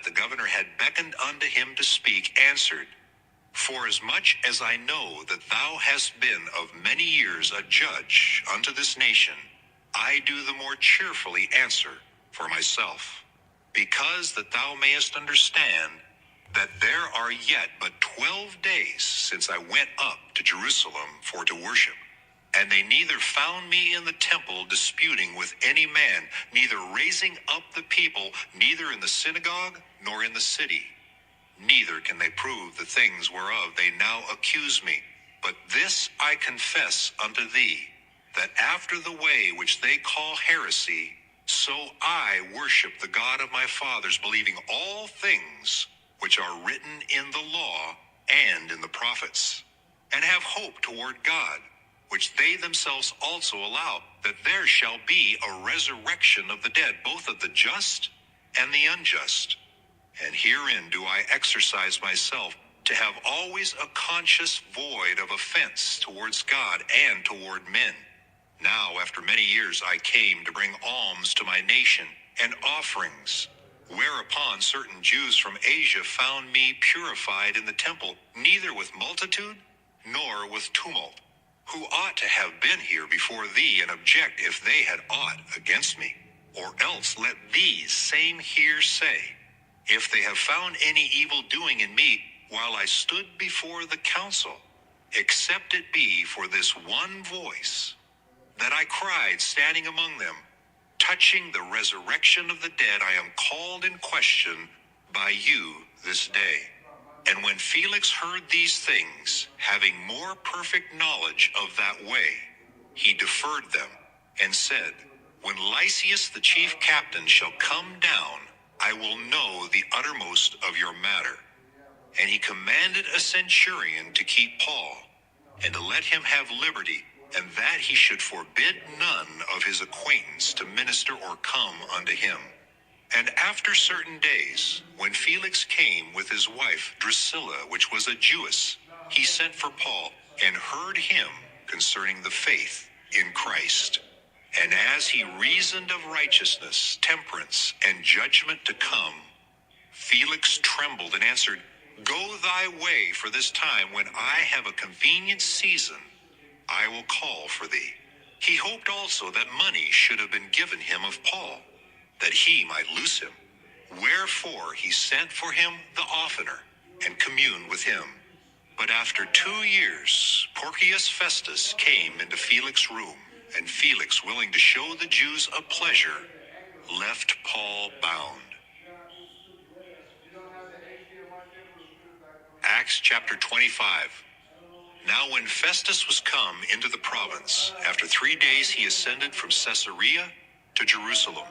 that the governor had beckoned unto him to speak, answered, Forasmuch as I know that thou hast been of many years a judge unto this nation, I do the more cheerfully answer for myself, because that thou mayest understand that there are yet but 12 days since I went up to Jerusalem for to worship. And they neither found me in the temple disputing with any man, neither raising up the people, neither in the synagogue nor in the city. Neither can they prove the things whereof they now accuse me. But this I confess unto thee, that after the way which they call heresy, so I worship the God of my fathers, believing all things which are written in the law and in the prophets, and have hope toward God, which they themselves also allow, that there shall be a resurrection of the dead, both of the just and the unjust. And herein do I exercise myself, to have always a conscience void of offense towards God and toward men. Now, after many years, I came to bring alms to my nation, and offerings, whereupon certain Jews from Asia found me purified in the temple, neither with multitude nor with tumult, who ought to have been here before thee and object if they had aught against me. Or else let these same here say, if they have found any evil doing in me while I stood before the council, except it be for this one voice, that I cried standing among them, touching the resurrection of the dead, I am called in question by you this day. And when Felix heard these things, having more perfect knowledge of that way, he deferred them, and said, When Lysias the chief captain shall come down, I will know the uttermost of your matter. And he commanded a centurion to keep Paul, and to let him have liberty, and that he should forbid none of his acquaintance to minister or come unto him. And after certain days, when Felix came with his wife Drusilla, which was a Jewess, he sent for Paul, and heard him concerning the faith in Christ. And as he reasoned of righteousness, temperance, and judgment to come, Felix trembled and answered, Go thy way, for this time, when I have a convenient season, I will call for thee. He hoped also that money should have been given him of Paul, that he might loose him. Wherefore he sent for him the oftener, and communed with him. But after 2 years, Porcius Festus came into Felix's room, and Felix, willing to show the Jews a pleasure, left Paul bound. Acts chapter 25. Now when Festus was come into the province, after 3 days he ascended from Caesarea to Jerusalem.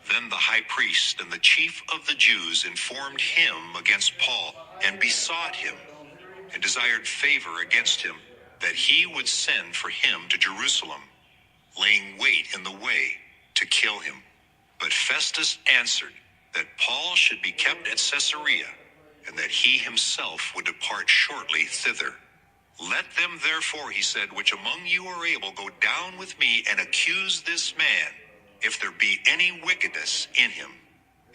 Then the high priest and the chief of the Jews informed him against Paul, and besought him, and desired favor against him, that he would send for him to Jerusalem, laying wait in the way to kill him. But Festus answered, that Paul should be kept at Caesarea, and that he himself would depart shortly thither. Let them therefore, he said, which among you are able, go down with me, and accuse this man, if there be any wickedness in him.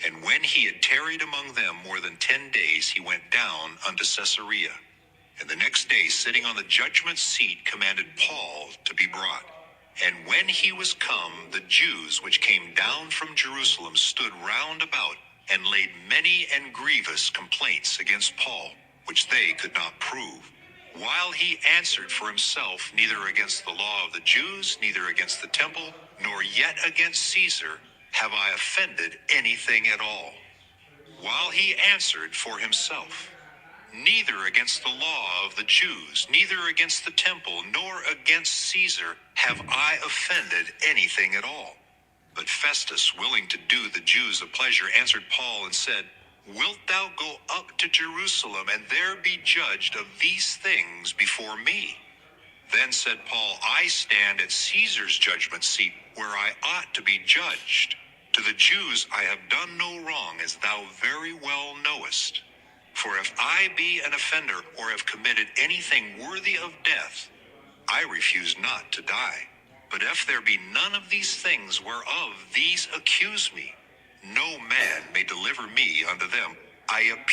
And when he had tarried among them more than 10 days, he went down unto Caesarea. And the next day, sitting on the judgment seat, commanded Paul to be brought. And when he was come, the Jews which came down from Jerusalem stood round about, and laid many and grievous complaints against Paul, which they could not prove. While he answered for himself, neither against the law of the Jews, neither against the temple, nor yet against Caesar, have I offended anything at all. While he answered for himself, neither against the law of the Jews, neither against the temple, nor against Caesar, have I offended anything at all. But Festus, willing to do the Jews a pleasure, answered Paul and said, Wilt thou go up to Jerusalem, and there be judged of these things before me? Then said Paul, I stand at Caesar's judgment seat, where I ought to be judged. To the Jews I have done no wrong, as thou very well knowest. For if I be an offender, or have committed anything worthy of death, I refuse not to die. But if there be none of these things whereof these accuse me, no man may deliver me unto them. I appeal